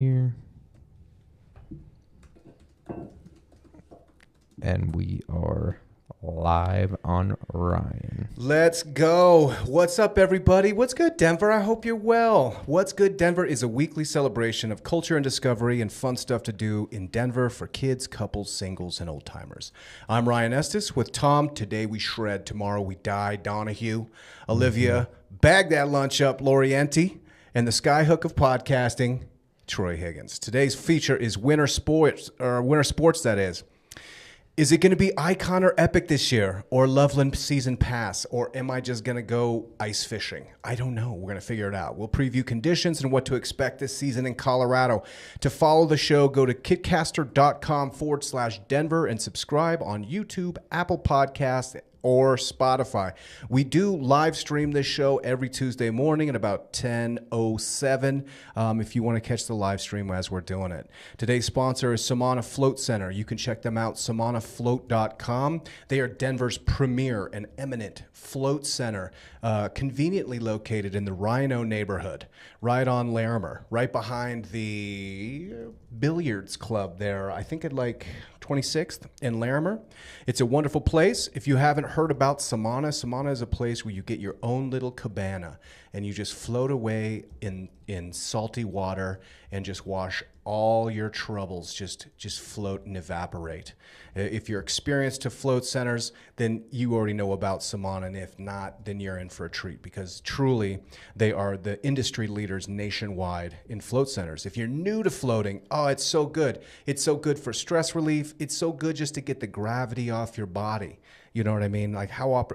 Here. And we are live on Ryan. Let's go. What's up, everybody? What's good, Denver? I hope you're well. What's Good Denver is a weekly celebration of culture and discovery and fun stuff to do in Denver for kids, couples, singles, and old timers. I'm Ryan Estes with Tom. Today we shred, tomorrow we die. Donahue, Olivia, bag that lunch up, Lorienti, and the skyhook of podcasting, Troy Higgins. Today's feature is winter sports, that is. Is it going to be Icon or Epic this year, or Loveland Season Pass, or am I just going to go ice fishing? I don't know. We're going to figure it out. We'll preview conditions and what to expect this season in Colorado. To follow the show, go to kitcaster.com/Denver and subscribe on YouTube, Apple Podcasts, or Spotify. We do live stream this show every Tuesday morning at about 10:07 if you want to catch the live stream as we're doing it. Today's sponsor is Samana Float Center. You can check them out, samanafloat.com. They are Denver's premier and eminent float center, conveniently located in the Rhino neighborhood, right on Larimer, right behind the billiards club there, I think at like 26th in Larimer. It's a wonderful place. If you haven't heard about Samana, Samana is a place where you get your own little cabana and you just float away in salty water and just wash all your troubles, just float and evaporate. If you're experienced to float centers, then you already know about Samana, and if not, then you're in for a treat, because truly they are the industry leaders nationwide in float centers. If you're new to floating, oh, it's so good. It's so good for stress relief. It's so good just to get the gravity off your body. You know what I mean? Like how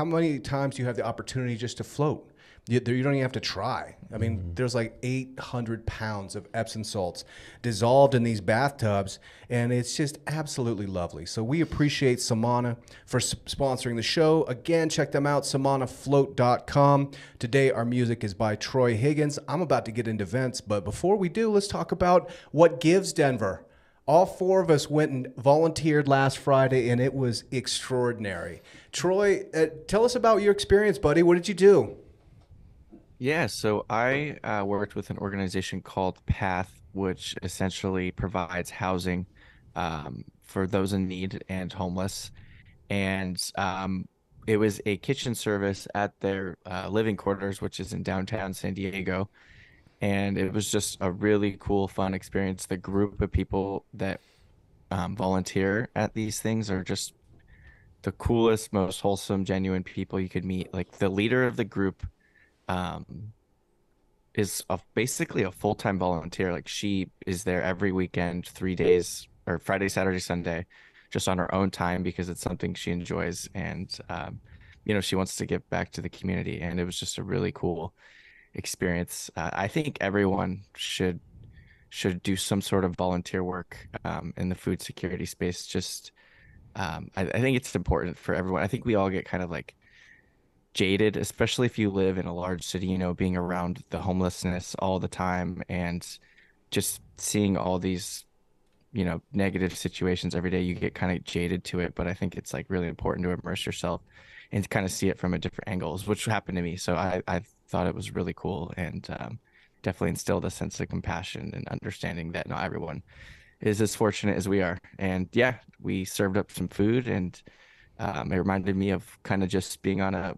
many times do you have the opportunity just to float? You don't even have to try. I mean, there's like 800 pounds of Epsom salts dissolved in these bathtubs, and it's just absolutely lovely. So we appreciate Samana for sponsoring the show. Again, check them out, samanafloat.com. Today, our music is by Troy Higgins. I'm about to get into events, but before we do, let's talk about what gives Denver. All four of us went and volunteered last Friday, and it was extraordinary. Troy, tell us about your experience, buddy. What did you do? Yeah, so I worked with an organization called Path, which essentially provides housing for those in need and homeless. And it was a kitchen service at their living quarters, which is in downtown San Diego. And it was just a really cool, fun experience. The group of people that volunteer at these things are just the coolest, most wholesome, genuine people you could meet. Like the leader of the group. Um, basically a full-time volunteer. Like she is there every weekend, 3 days or Friday, Saturday, Sunday, just on her own time because it's something she enjoys and she wants to give back to the community. And it was just a really cool experience. I think everyone should do some sort of volunteer work in the food security space. Just I think it's important for everyone. I think we all get kind of like jaded, especially if you live in a large city, being around the homelessness all the time and just seeing all these, negative situations every day, you get kind of jaded to it. But I think it's like really important to immerse yourself and to kind of see it from a different angles, which happened to me. So I thought it was really cool and definitely instilled a sense of compassion and understanding that not everyone is as fortunate as we are. And yeah, we served up some food and it reminded me of kind of just being on a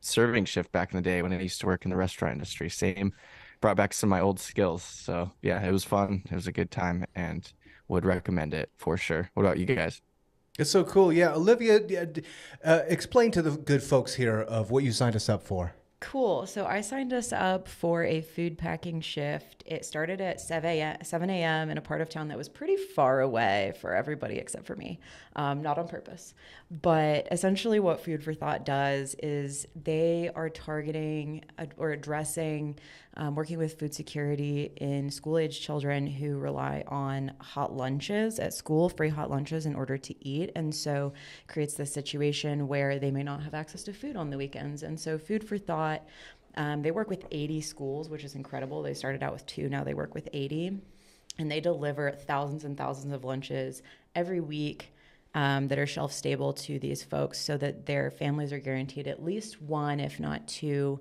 serving shift back in the day when I used to work in the restaurant industry. Same, brought back some of my old skills. So yeah, it was fun. It was a good time and would recommend it for sure. What about you guys? It's so cool. Yeah, Olivia, explain to the good folks here of what you signed us up for. Cool. So I signed us up for a food packing shift. It started at 7 a.m. in a part of town that was pretty far away for everybody except for me, not on purpose. But essentially what Food for Thought does is they are targeting or addressing working with food security in school-age children who rely on hot lunches at school, free hot lunches in order to eat. And so creates this situation where they may not have access to food on the weekends. And so Food for Thought, they work with 80 schools, which is incredible. They started out with 2, now they work with 80. And they deliver thousands and thousands of lunches every week that are shelf stable to these folks so that their families are guaranteed at least one, if not two,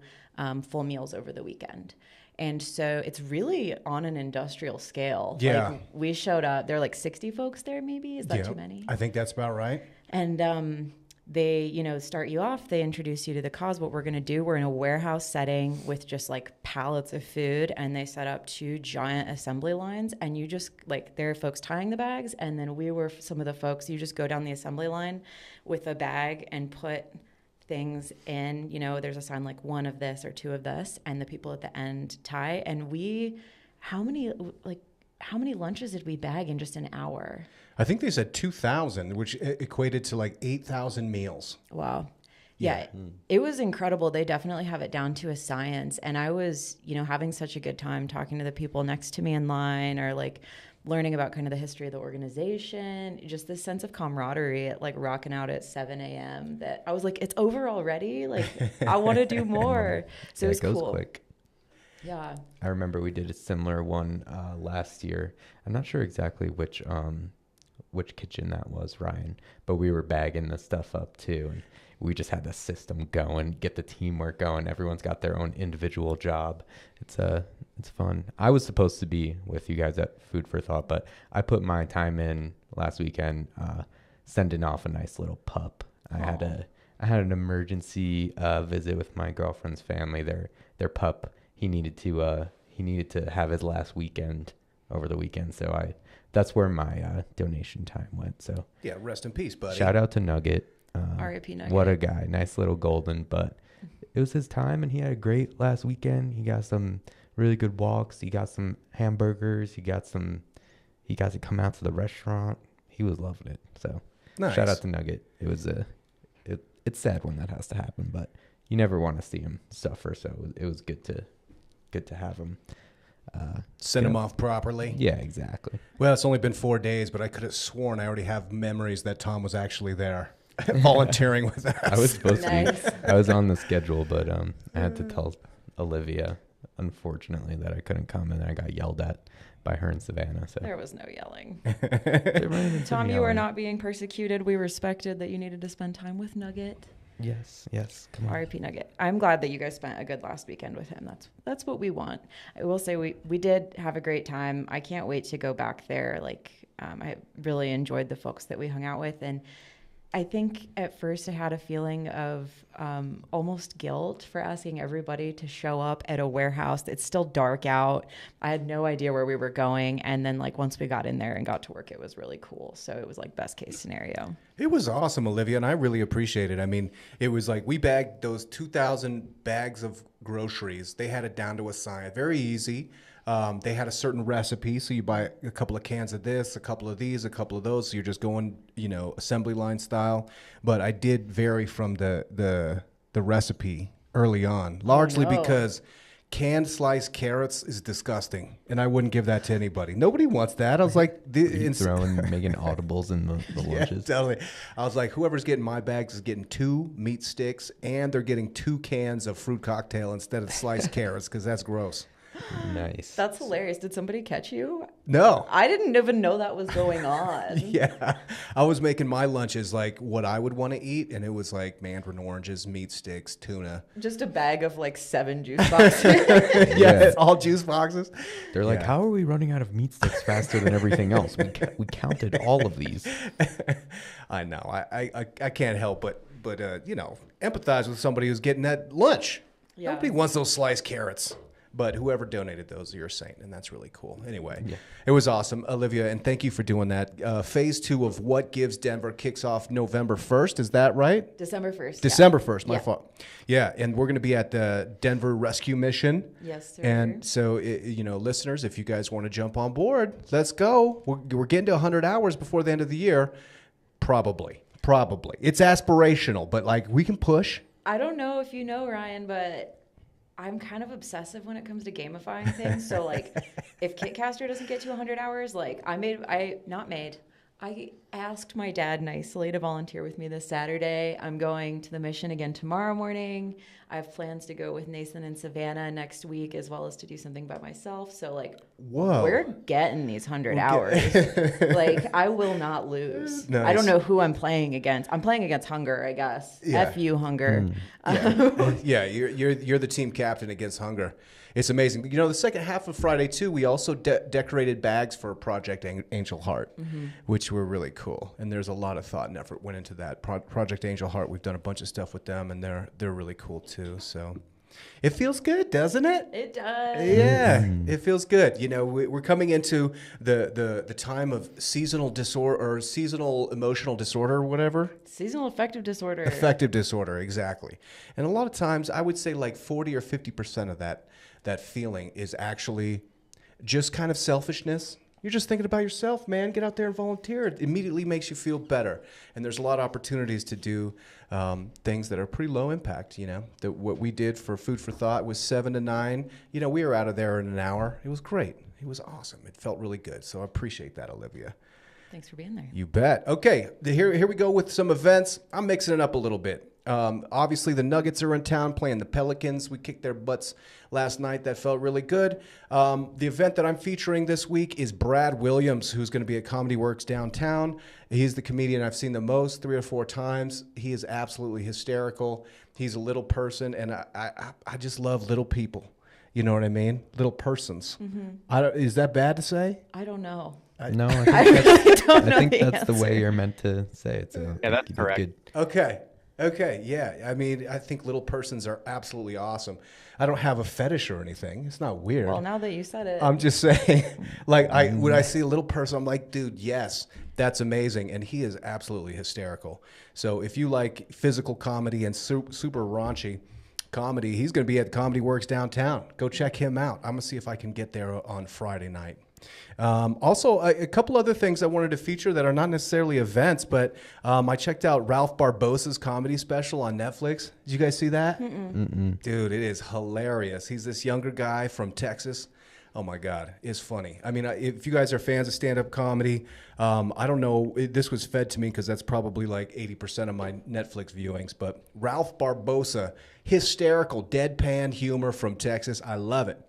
full meals over the weekend. And so it's really on an industrial scale. Yeah. Like we showed up, there are like 60 folks there maybe. Is that too many? I think that's about right. And they, you know, start you off. They introduce you to the cause. What we're going to do, we're in a warehouse setting with just like pallets of food, and they set up 2 giant assembly lines. And you just like, there are folks tying the bags, and then we were some of the folks. You just go down the assembly line with a bag and put things in. You know, there's a sign like 1 of this or 2 of this, and the people at the end tie. And how many lunches did we bag in just an hour? I think they said 2,000, which equated to like 8,000 meals. Wow. Yeah, it was incredible. They definitely have it down to a science. And I was, you know, having such a good time talking to the people next to me in line, or like learning about kind of the history of the organization, just this sense of camaraderie at like rocking out at 7 a.m. that I was like, it's over already. Like, I want to do more. So it was it goes cool. quick. Yeah. I remember we did a similar one last year. I'm not sure exactly which kitchen that was, Ryan, but we were bagging the stuff up too, and we just had the system going, get the teamwork going. Everyone's got their own individual job. It's fun. I was supposed to be with you guys at Food for Thought, but I put my time in last weekend sending off a nice little pup. I had an emergency visit with my girlfriend's family. Their pup, he needed to have his last weekend over the weekend, so that's where my donation time went. So Yeah, rest in peace, buddy. shout out to Nugget. R.I.P. Nugget. What a guy. Nice little golden, but it was his time, and he had a great last weekend. He got some really good walks. He got some hamburgers. He got to come out to the restaurant. He was loving it. So Nice. shout out to Nugget. It was it's sad when that has to happen, but you never want to see him suffer. So it was good to have him. Send him off properly. Yeah, exactly. Well, it's only been 4 days, but I could have sworn I already have memories that Tom was actually there volunteering with us. I was supposed Nice. to be. I was on the schedule, but I had to tell Olivia, unfortunately, that I couldn't come, and I got yelled at by her and Savannah. So There was no yelling. There might have been some Tom, you were yelling. not being persecuted. We respected that you needed to spend time with Nugget. Yes. Come on. R.I.P. Nugget. I'm glad that you guys spent a good last weekend with him. That's what we want. I will say we did have a great time. I can't wait to go back there. Like, I really enjoyed the folks that we hung out with, and I think at first I had a feeling of almost guilt for asking everybody to show up at a warehouse. It's still dark out. I had no idea where we were going. And then like once we got in there and got to work, it was really cool. So it was like best case scenario. It was awesome, Olivia, and I really appreciate it. I mean, it was like we bagged those 2,000 bags of groceries. They had it down to a science. Very easy. They had a certain recipe, so you buy a couple of cans of this, a couple of these, a couple of those. So you're just going, assembly line style. But I did vary from the recipe early on, largely no. because canned sliced carrots is disgusting, and I wouldn't give that to anybody. Nobody wants that. I was like, You making audibles in the yeah, lunches. totally. I was like, whoever's getting my bags is getting 2 meat sticks, and they're getting 2 cans of fruit cocktail instead of sliced carrots, because that's gross. Nice. That's hilarious. Did somebody catch you? No. I didn't even know that was going on. Yeah. I was making my lunches like what I would want to eat, and it was like mandarin oranges, meat sticks, tuna. Just a bag of like 7 juice boxes. Yes, all juice boxes. They're like, Yeah. how are we running out of meat sticks faster than everything else? We counted all of these. I know. I can't help but empathize with somebody who's getting that lunch. Yeah. Nobody wants those sliced carrots. But whoever donated those, you're a saint, and that's really cool. Anyway, It was awesome, Olivia, and thank you for doing that. Phase 2 of What Gives Denver kicks off November 1st. Is that right? December 1st. December 1st, my Yeah. fault. Yeah, and we're going to be at the Denver Rescue Mission. Yes, sir. And so, listeners, if you guys want to jump on board, let's go. We're getting to 100 hours before the end of the year. Probably. It's aspirational, but like we can push. I don't know if you know, Ryan, but I'm kind of obsessive when it comes to gamifying things. So like if Kitcaster doesn't get to 100 hours, like I asked my dad nicely to volunteer with me this Saturday. I'm going to the mission again tomorrow morning. I have plans to go with Nathan and Savannah next week, as well as to do something by myself. So like, Whoa. we're getting these 100 hours. Like I will not lose. Nice. I don't know who I'm playing against. I'm playing against hunger, I guess. Yeah. F you, hunger. Yeah, you're the team captain against hunger. it's amazing. You know, the second half of Friday too, we also decorated bags for Project Angel Heart, which were really cool. And there's a lot of thought and effort went into that. Project Angel Heart, we've done a bunch of stuff with them, and they're really cool too. So it feels good, doesn't it? It does. Yeah, it feels good. You know, we're coming into the time of seasonal disorder or seasonal emotional disorder or whatever. Seasonal affective disorder. Affective disorder, exactly. And a lot of times, I would say like 40 or 50% of that feeling is actually just kind of selfishness. You're just thinking about yourself, man. Get out there and volunteer. It immediately makes you feel better. And there's a lot of opportunities to do things that are pretty low impact, you know. What we did for Food for Thought was 7 to 9. You know, we were out of there in an hour. It was great. It was awesome. It felt really good. So I appreciate that, Olivia. Thanks for being there. You bet. Okay, here we go with some events. I'm mixing it up a little bit. Obviously, the Nuggets are in town playing the Pelicans. We kicked their butts last night. That felt really good. The event that I'm featuring this week is Brad Williams, who's going to be at Comedy Works downtown. He's the comedian I've seen the most, 3 or 4 times. He is absolutely hysterical. He's a little person, and I just love little people. You know what I mean? Little persons. Is that bad to say? I don't know. No, I really don't know. I think the that's the way answer. you're meant to say it. So Yeah, that's correct. Good. Okay, yeah. I mean, I think little persons are absolutely awesome. I don't have a fetish or anything. It's not weird. Well, now that you said it. I'm just saying, like, when I see a little person, I'm like, dude, yes, that's amazing. And he is absolutely hysterical. So if you like physical comedy and super raunchy comedy, he's going to be at Comedy Works downtown. Go check him out. I'm going to see if I can get there on Friday night. Also, a couple other things I wanted to feature that are not necessarily events, but I checked out Ralph Barbosa's comedy special on Netflix. Did you guys see that? Dude, it is hilarious. He's this younger guy from Texas. Oh my God, it's funny. I mean, if you guys are fans of stand-up comedy, I don't know, this was fed to me because that's probably like 80% of my Netflix viewings, but Ralph Barbosa, hysterical, deadpan humor from Texas. I love it.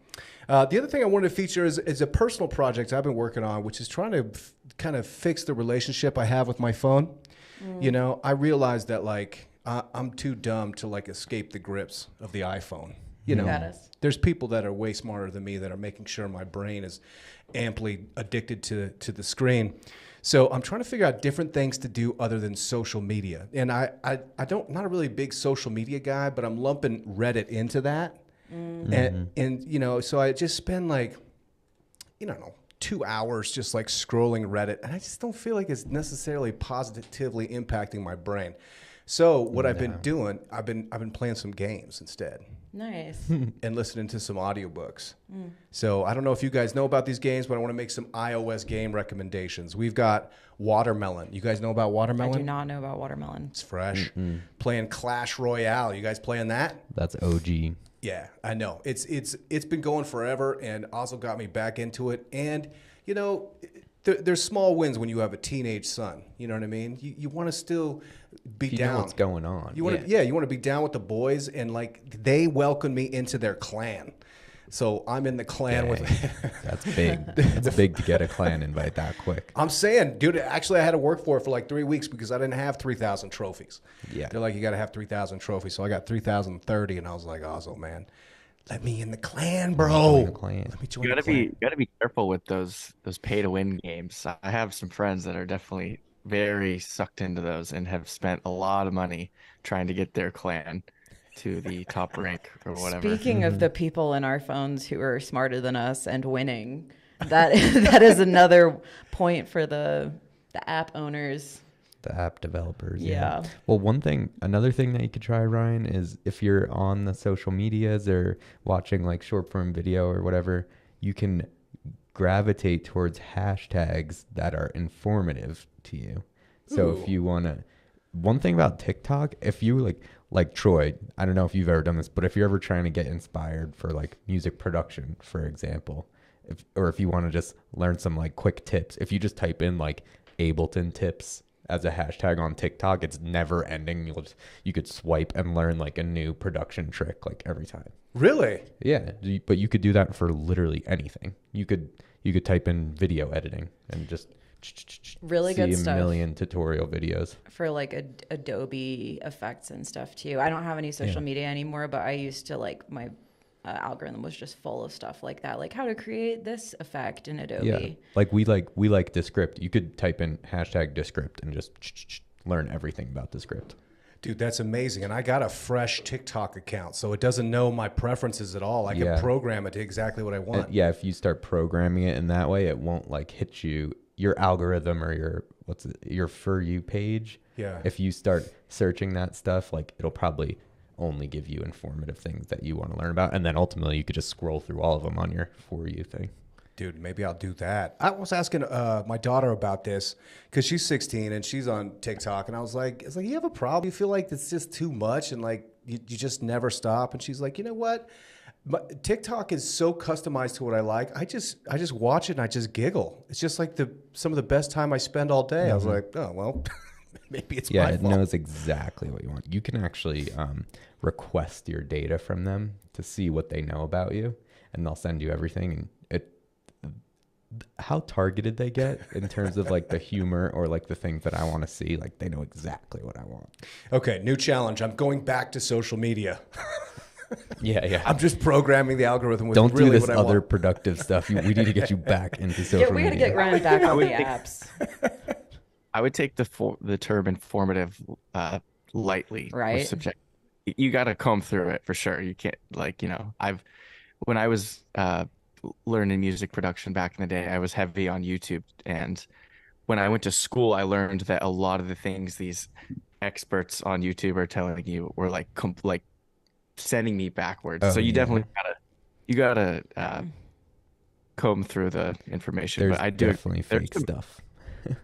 The other thing I wanted to feature is a personal project I've been working on, which is trying to kind of fix the relationship I have with my phone. You know, I realized that like I'm too dumb to like escape the grips of the iPhone. You know, Got us. there's people that are way smarter than me that are making sure my brain is amply addicted to the screen. So I'm trying to figure out different things to do other than social media. And I not a really big social media guy, but I'm lumping Reddit into that. And you know, so I just spend like, you know, 2 hours just like scrolling Reddit, and I just don't feel like it's necessarily positively impacting my brain. So what I've been doing, I've been playing some games instead. Nice. And listening to some audiobooks. So I don't know if you guys know about these games, but I want to make some iOS game recommendations. We've got Watermelon. You guys know about I Watermelon? do not know about watermelon. It's fresh. Playing Clash Royale. You guys playing that? That's OG. Yeah, I know. It's been going forever, and also got me back into it. And, you know, there's small wins when you have a teenage son. You know what I mean? You want to still be You down. know what's going on. You want to, you want to be down with the boys, and like they welcome me into their clan. So I'm in the clan with. That's big. That's big to get a clan invite that quick. I'm saying, dude, actually I had to work for it for like 3 weeks because I didn't have 3,000 trophies. Yeah. They're like, you got to have 3,000 trophies. So I got 3,030, and I was like, awesome, man. Let me in the clan, bro. Join the clan. Let me join You the gotta clan. be careful with those pay to win games. I have some friends that are definitely very sucked into those and have spent a lot of money trying to get their clan to the top rank or whatever. Speaking of the people in our phones who are smarter than us and winning, that is another point for the app owners. The app developers. Yeah. Well, another thing that you could try, Ryan, is if you're on the social medias or watching like short form video or whatever, you can gravitate towards hashtags that are informative to you. So if you want to, one thing about TikTok, if you like Troy, I don't know if you've ever done this, but if you're ever trying to get inspired for like music production, for example, if you want to just learn some like quick tips, if you just type in like Ableton tips as a hashtag on TikTok, it's never ending. You could swipe and learn like a new production trick like every time. Really? Yeah, but you could do that for literally anything. You could type in video editing and just Really see good a stuff. million tutorial videos. For like Adobe effects and stuff too. I don't have any social media anymore, but I used to like my algorithm was just full of stuff like that, like how to create this effect in Adobe. Yeah, like we like Descript. You could type in hashtag Descript and just learn everything about Descript. Dude, that's amazing. And I got a fresh TikTok account, so it doesn't know my preferences at all. I can program it to exactly what I want. And if you start programming it in that way, it won't like hit your algorithm or your For You page. Yeah. If you start searching that stuff, like it'll probably only give you informative things that you want to learn about. And then ultimately you could just scroll through all of them on your For You thing. Dude, maybe I'll do that. I was asking my daughter about this because she's 16 and she's on TikTok. And I was like, you have a problem? You feel like it's just too much and like you just never stop? And she's like, you know what? TikTok is so customized to what I like. I just watch it and I just giggle. It's just like some of the best time I spend all day. I was like, oh, well, maybe it's my fault. Yeah, it knows exactly what you want. You can actually request your data from them to see what they know about you. And they'll send you everything. And how targeted they get in terms of like the humor or like the things that I want to see, like they know exactly what I want. Okay, new challenge. I'm going back to social media. Yeah. I'm just programming the algorithm with Don't really do this what I other want. productive stuff. We need to get you back into social We got to media. get Ryan back on the apps. I would take the term informative lightly. Right. Subject. You got to comb through it for sure. You can't when I was learning music production back in the day, I was heavy on YouTube. And when I went to school, I learned that a lot of the things these experts on YouTube are telling you were like sending me backwards. So you definitely gotta comb through the information. There's but I do definitely fake stuff.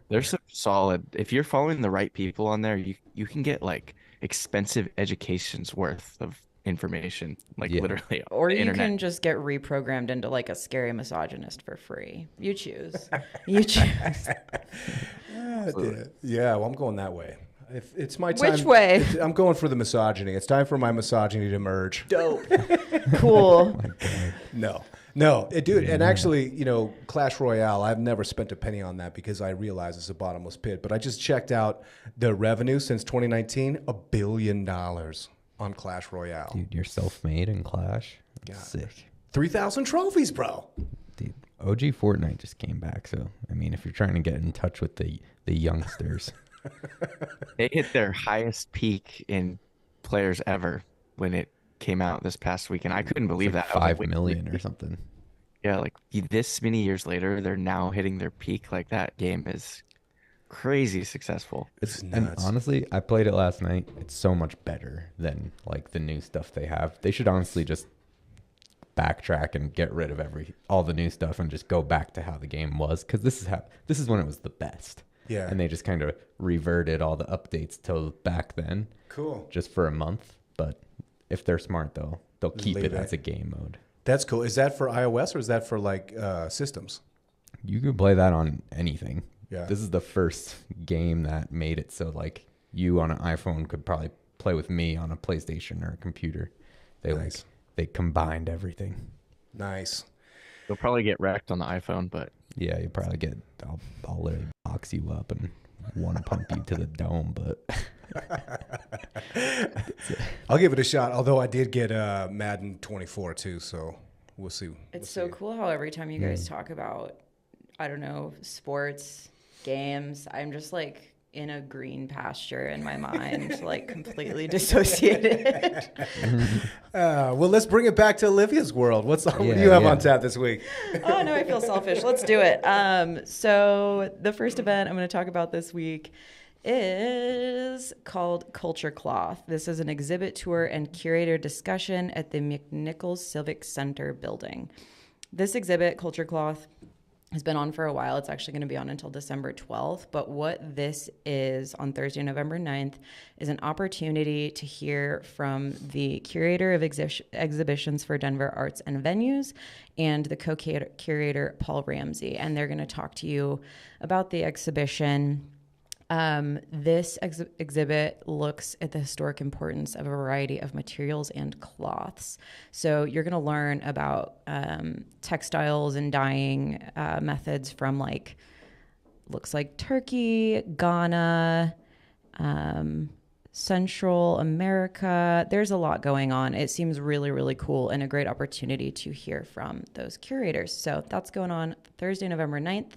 There's some solid. If you're following the right people on there, you can get like expensive education's worth of information, like literally. Or you internet. can just get reprogrammed into like a scary misogynist for free. You choose. You choose. Yeah, well, I'm going that way. If it's my time. Which way? I'm going for the misogyny. It's time for my misogyny to merge. Dope. Cool. No, dude. And actually, Clash Royale, I've never spent a penny on that because I realize it's a bottomless pit. But I just checked out the revenue since 2019, $1 billion on Clash Royale. Dude, you're self-made in Clash. Sick. 3,000 trophies, bro. Dude, OG Fortnite just came back. So, I mean, if you're trying to get in touch with the youngsters. They hit their highest peak in players ever when it came out this past weekend. I couldn't believe that. 5 million or something. Yeah, like this many years later, they're now hitting their peak. Like that game is crazy successful. It's nuts. And honestly, I played it last night. It's so much better than like the new stuff they have. They should honestly just backtrack and get rid of all the new stuff and just go back to how the game was, because this is when it was the best. Yeah. And they just kind of reverted all the updates till back then. Cool. Just for a month. But if they're smart, they'll keep Leave it it. as a game mode. That's cool. Is that for iOS or is that for like systems? You can play that on anything. Yeah. This is the first game that made it so like you on an iPhone could probably play with me on a PlayStation or a computer. They combined everything. Nice. You'll probably get wrecked on the iPhone, but Yeah, you probably I'll literally box you up and want to pump you to the dome, but I'll give it a shot. Although I did get Madden 24 too, so we'll see. It's so cool how every time you guys talk about, I don't know, sports, games, I'm just like in a green pasture in my mind, like completely dissociated. Well, let's bring it back to Olivia's world. What do you have on tap this week? Oh, no, I feel selfish. Let's do it. So the first event I'm going to talk about this week is called Culture Cloth. This is an exhibit tour and curator discussion at the McNichols Civic Center building. This exhibit, Culture Cloth, has been on for a while. It's actually going to be on until December 12th. But what this is on Thursday, November 9th, is an opportunity to hear from the curator of exhibitions for Denver Arts and Venues and the co-curator, Paul Ramsey. And they're going to talk to you about the exhibition. This exhibit looks at the historic importance of a variety of materials and cloths. So you're going to learn about textiles and dyeing methods from looks like Turkey, Ghana, Central America. There's a lot going on. It seems really, really cool and a great opportunity to hear from those curators. So that's going on Thursday, November 9th.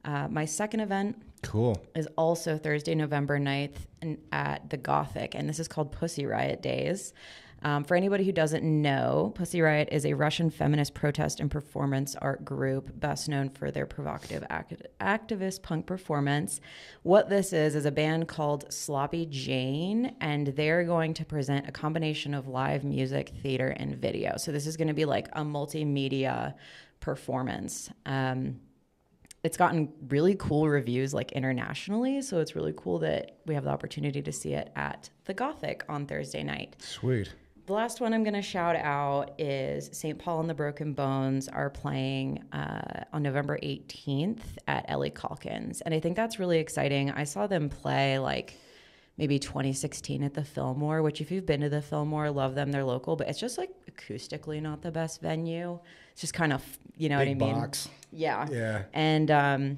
My second event Cool. is also Thursday, November 9th at the Gothic, and this is called Pussy Riot Days. For anybody who doesn't know, Pussy Riot is a Russian feminist protest and performance art group best known for their provocative activist punk performance. What this is a band called Sloppy Jane, and they're going to present a combination of live music, theater, and video. So this is going to be like a multimedia performance. It's gotten really cool reviews like internationally, so it's really cool that we have the opportunity to see it at the Gothic on Thursday night. Sweet. The last one I'm going to shout out is St. Paul and the Broken Bones are playing on November 18th at Ellie Calkins, and I think that's really exciting. I saw them play like maybe 2016 at the Fillmore, which if you've been to the Fillmore, love them, they're local, but it's just like acoustically not the best venue. It's just kind of, you know Big what I mean? box. Yeah. Yeah. And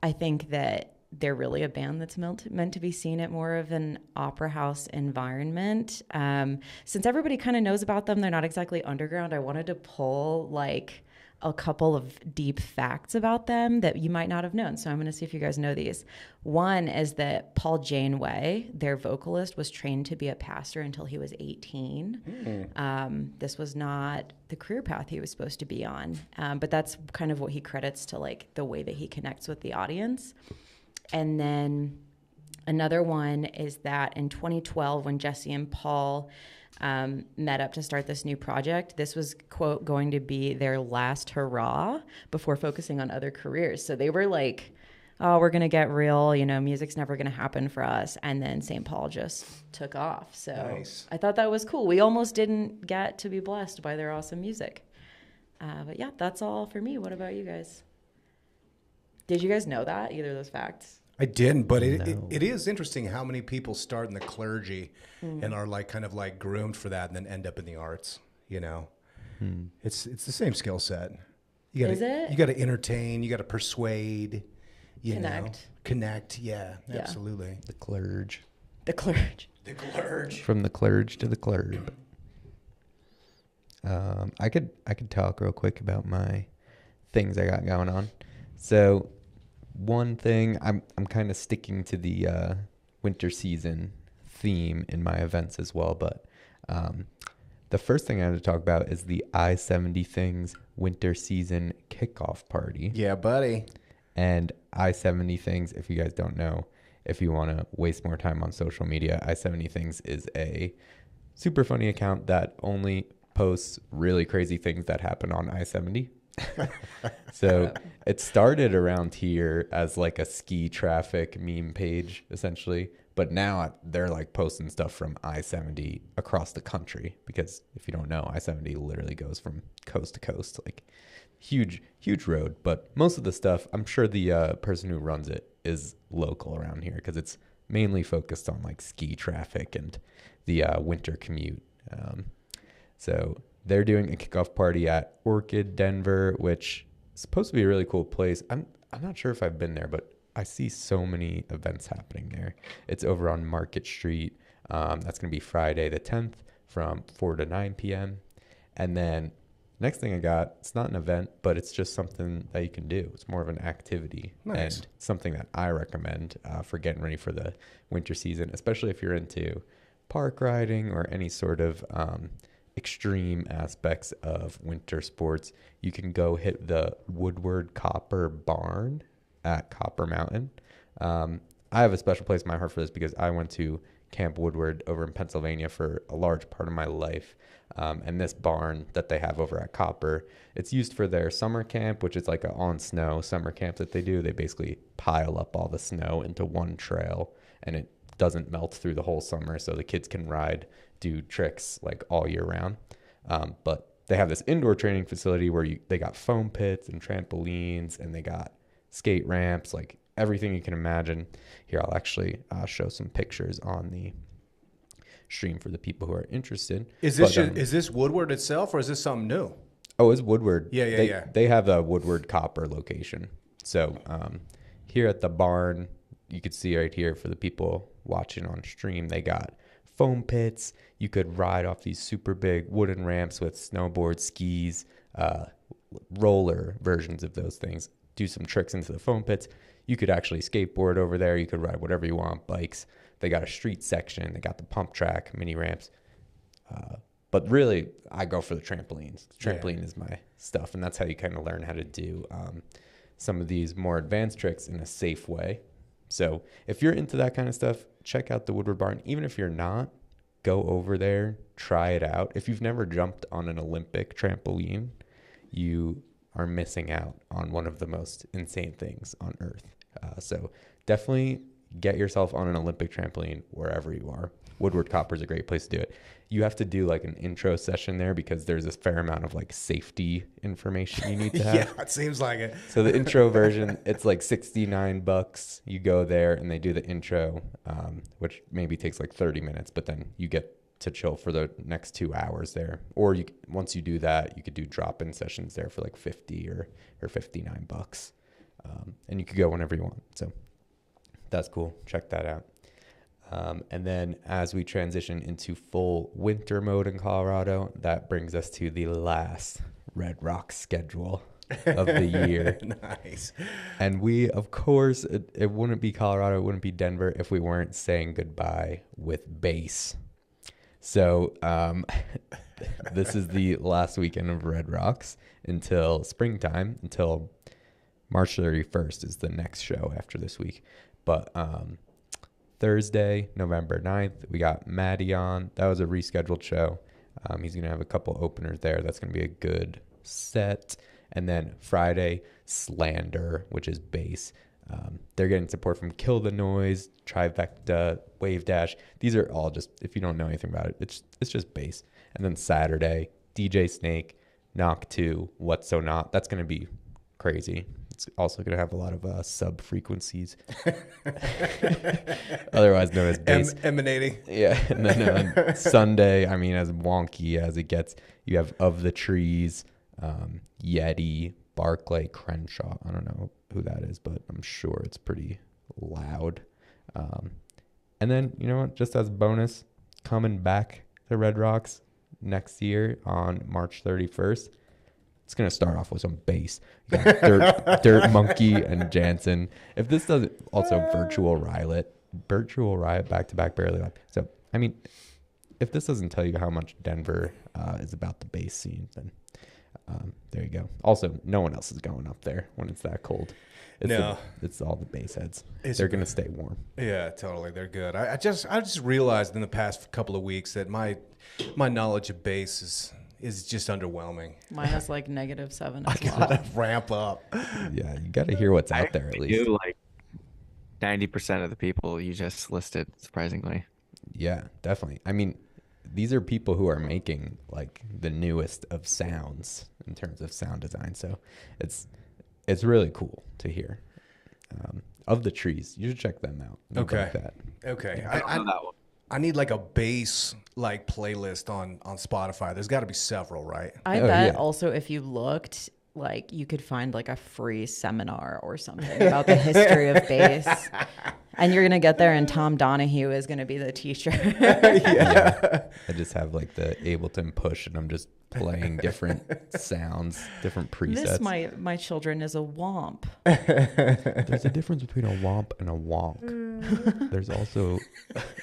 I think that they're really a band that's meant to be seen at more of an opera house environment. Since everybody kind of knows about them, they're not exactly underground. I wanted to pull like a couple of deep facts about them that you might not have known. So I'm going to see if you guys know these. One is that Paul Janeway, their vocalist, was trained to be a pastor until he was 18. This was not the career path he was supposed to be on. But that's kind of what he credits to like the way that he connects with the audience. And then another one is that in 2012, when Jesse and Paul met up to start this new project, this was, quote, going to be their last hurrah before focusing on other careers. So they were like, oh, we're going to get real, you know, music's never going to happen for us. And then St. Paul just took off. So Nice. I thought that was cool. We almost didn't get to be blessed by their awesome music. But yeah, that's all for me. What about you guys? Did you guys know that, either of those facts? I didn't, but No. it is interesting how many people start in the clergy and are like kind of like groomed for that and then end up in the arts, you know. It's the same skill set. You gotta, Is it? You got to entertain, you got to persuade, you know. Connect. Connect, yeah, Yeah. absolutely. The clergy. The clergy. The clergy. From the clergy to the clergy. I could talk real quick about my things I got going on. So one thing, I'm kind of sticking to the winter season theme in my events as well, but the first thing I have to talk about is the I-70 Things winter season kickoff party. Yeah, buddy. And I-70 Things, if you guys don't know, if you want to waste more time on social media, I-70 Things is a super funny account that only posts really crazy things that happen on I-70. So it started around here as like a ski traffic meme page, essentially. But now they're like posting stuff from I-70 across the country, because if you don't know, I-70 literally goes from coast to coast, like huge road. But most of the stuff, I'm sure the person who runs it is local around here, because it's mainly focused on like ski traffic and the winter commute. So they're doing a kickoff party at Orchid Denver, which is supposed to be a really cool place. I'm not sure if I've been there, but I see so many events happening there. It's over on Market Street. That's going to be Friday the 10th from 4 to 9 p.m. And then next thing I got, it's not an event, but it's just something that you can do. It's more of an activity. Nice. And something that I recommend for getting ready for the winter season, especially if you're into park riding or any sort of extreme aspects of winter sports. You can go hit the Woodward Copper Barn at Copper Mountain. I have a special place in my heart for this because I went to Camp Woodward over in Pennsylvania for a large part of my life. And this barn that they have over at Copper, it's used for their summer camp, which is like an on snow summer camp that they do. They basically pile up all the snow into one trail, and it doesn't melt through the whole summer, so the kids can ride, do tricks like all year round. But they have this indoor training facility where they got foam pits and trampolines, and they got skate ramps, like everything you can imagine. Here, I'll actually show some pictures on the stream for the people who are interested. Is this Woodward itself, or is this something new? Oh, it's Woodward. Yeah. They have the Woodward Copper location. So here at the barn, you could see right here for the people watching on stream, they got foam pits. You could ride off these super big wooden ramps with snowboard, skis, roller versions of those things. Do some tricks into the foam pits. You could actually skateboard over there. You could ride whatever you want, bikes. They got a street section. They got the pump track, mini ramps. But really, I go for the trampolines. Trampoline is my stuff, and that's how you kind of learn how to do some of these more advanced tricks in a safe way. So if you're into that kind of stuff, check out the Woodward Barn. Even if you're not, go over there, try it out. If you've never jumped on an Olympic trampoline, you are missing out on one of the most insane things on earth. So definitely get yourself on an Olympic trampoline wherever you are. Woodward Copper is a great place to do it. You have to do like an intro session there because there's a fair amount of like safety information you need to have. Yeah, it seems like it. So the intro version, it's like $69. You go there and they do the intro, which maybe takes like 30 minutes, but then you get to chill for the next 2 hours there. Or once you do that, you could do drop-in sessions there for like 50 or $59. And you could go whenever you want. So that's cool. Check that out. And then as we transition into full winter mode in Colorado, that brings us to the last Red Rock schedule of the year. Nice. And we, of course, it wouldn't be Colorado, it wouldn't be Denver if we weren't saying goodbye with bass. So this is the last weekend of Red Rocks until springtime, until March 31st is the next show after this week. But Thursday, November 9th, we got Maddie on. That was a rescheduled show. He's going to have a couple openers there. That's going to be a good set. And then Friday, Slander, which is bass. They're getting support from Kill the Noise, Trifecta, Wave Dash. These are all just, if you don't know anything about it, it's just bass. And then Saturday, DJ Snake, Knock 2, What So Not. That's going to be crazy. It's also going to have a lot of sub frequencies, otherwise known as bass. Emanating. Yeah. And then on Sunday, I mean, as wonky as it gets, you have Of the Trees, Yeti, Barclay, Crenshaw. I don't know who that is, but I'm sure it's pretty loud. And then, you know what, just as a bonus, coming back to Red Rocks next year on March 31st, it's going to start off with some bass. You got Dirt Monkey and Jansen. If this doesn't, also Virtual Riot back-to-back Barely Live. So, I mean, if this doesn't tell you how much Denver is about the bass scene, then there you go. Also, no one else is going up there when it's that cold. It's all the bass heads. They're going to stay warm. Yeah, totally. They're good. I just realized in the past couple of weeks that my knowledge of bass is just underwhelming. Mine is like -7 I as well. gotta ramp up. Yeah, you got to hear what's out there at least. Do like 90% of the people you just listed, surprisingly. Yeah, definitely. I mean, these are people who are making like the newest of sounds in terms of sound design. So it's really cool to hear. Of the Trees, you should check them out. You'd Okay. like that. Okay. I don't know that one. I need like a bass like playlist on Spotify. There's got to be several, right? I Oh, bet yeah. also if you looked, like you could find like a free seminar or something about the history of bass. And you're going to get there and Tom Donahue is going to be the teacher. Yeah. I just have like the Ableton push and I'm just playing different sounds, different presets. This, my children, is a womp. There's a difference between a womp and a wonk. There's also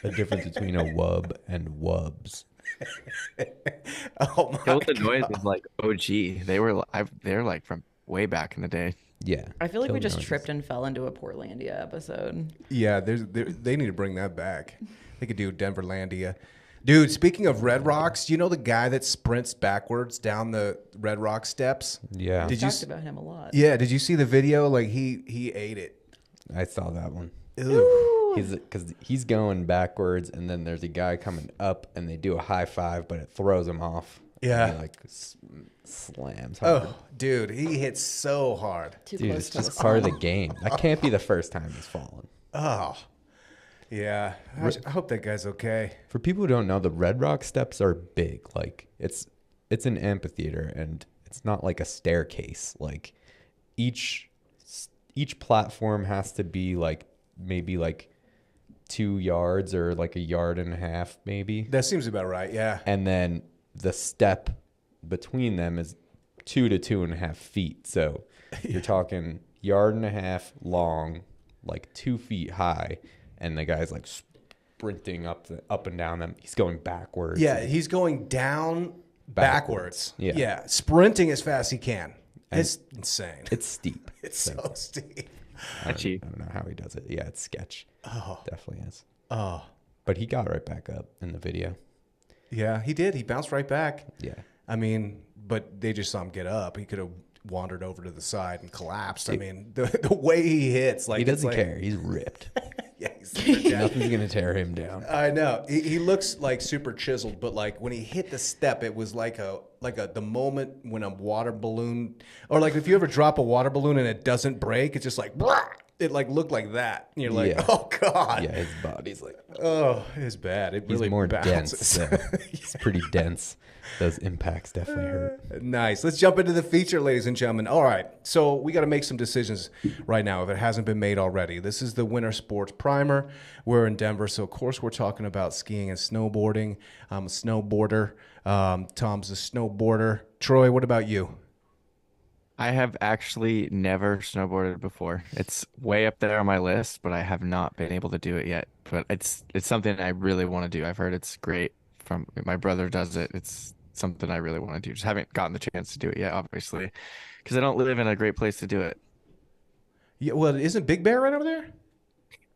a difference between a wub and wubs. Oh my Kill the Noise is like OG. They're like from way back in the day. Yeah. I feel like Kill we the just Noises. tripped and fell into a Portlandia episode. Yeah, they need to bring that back. They could do Denverlandia. Dude, speaking of Red Rocks, you know the guy that sprints backwards down the Red Rock steps? Yeah. Did you Talked about him a lot. Yeah, did you see the video? Like he ate it. I saw that one. Ew. Because he's going backwards, and then there's a guy coming up, and they do a high five, but it throws him off. Yeah. And he, like slams hard. Oh, dude, he hits so hard. Too Dude, close it's to just the part of sun. the game. That can't be the first time he's fallen. Oh, yeah. I hope that guy's okay. For people who don't know, the Red Rock steps are big. Like it's an amphitheater, and it's not like a staircase. Like each platform has to be like maybe like 2 yards or like a yard and a half, maybe. That seems about right. Yeah. And then the step between them is 2 to 2.5 feet. So you're talking yard and a half long, like 2 feet high, and the guy's like sprinting up and down them. He's going backwards. Yeah, he's going down backwards. Yeah. Sprinting as fast as he can. It's insane. It's steep. It's so steep. I don't know how he does it. Yeah, it's sketch. Oh. Definitely is. Oh. But he got right back up in the video. Yeah, he did. He bounced right back. Yeah. I mean, but they just saw him get up. He could have wandered over to the side and collapsed. I mean, the way he hits, like He doesn't care. He's ripped. Yeah, he's super jacked. Nothing's going to tear him down. I know. He looks like super chiseled, but like when he hit the step, it was like the moment when a water balloon, or like if you ever drop a water balloon and it doesn't break, it's just like, blah! It like looked like that. And you're like, Yeah. oh God. Yeah, his body's like, Oh, it's bad. It he's really more bounces. dense. So he's pretty dense. Those impacts definitely hurt. Nice. Let's jump into the feature, ladies and gentlemen. All right. So we got to make some decisions right now if it hasn't been made already. This is the Winter Sports Primer. We're in Denver. So, of course, we're talking about skiing and snowboarding. I'm a snowboarder. Tom's a snowboarder. Troy, what about you? I have actually never snowboarded before. It's way up there on my list, but I have not been able to do it yet. But it's something I really want to do. I've heard it's great from my brother does it. It's something I really want to do. Just haven't gotten the chance to do it yet, obviously, because I don't live in a great place to do it. Yeah, well, isn't Big Bear right over there?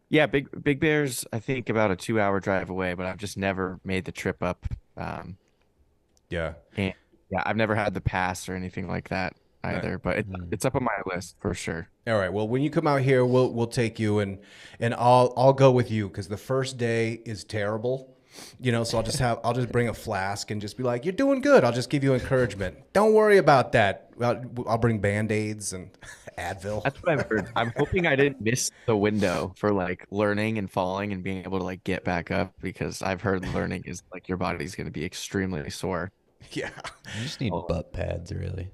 Yeah, Big Bear's I think about a 2-hour drive away, but I've just never made the trip up. Yeah. And yeah, I've never had the pass or anything like that either, but it's up on my list for sure. All right. Well, when you come out here, we'll take you and I'll go with you because the first day is terrible. You know, so I'll just bring a flask and just be like, "You're doing good." I'll just give you encouragement. Don't worry about that. I'll bring Band-Aids and Advil. That's what I've heard. I'm hoping I didn't miss the window for like learning and falling and being able to like get back up, because I've heard learning is like your body's going to be extremely sore. Yeah. You just need butt pads, really,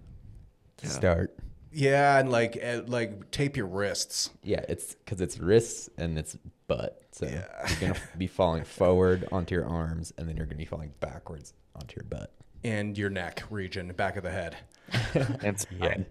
to Yeah. start. Yeah, and like tape your wrists. Yeah, it's because it's wrists and it's butt. So Yeah. you're going to be falling forward onto your arms, and then you're going to be falling backwards onto your butt. And your neck region, back of the head. And spine.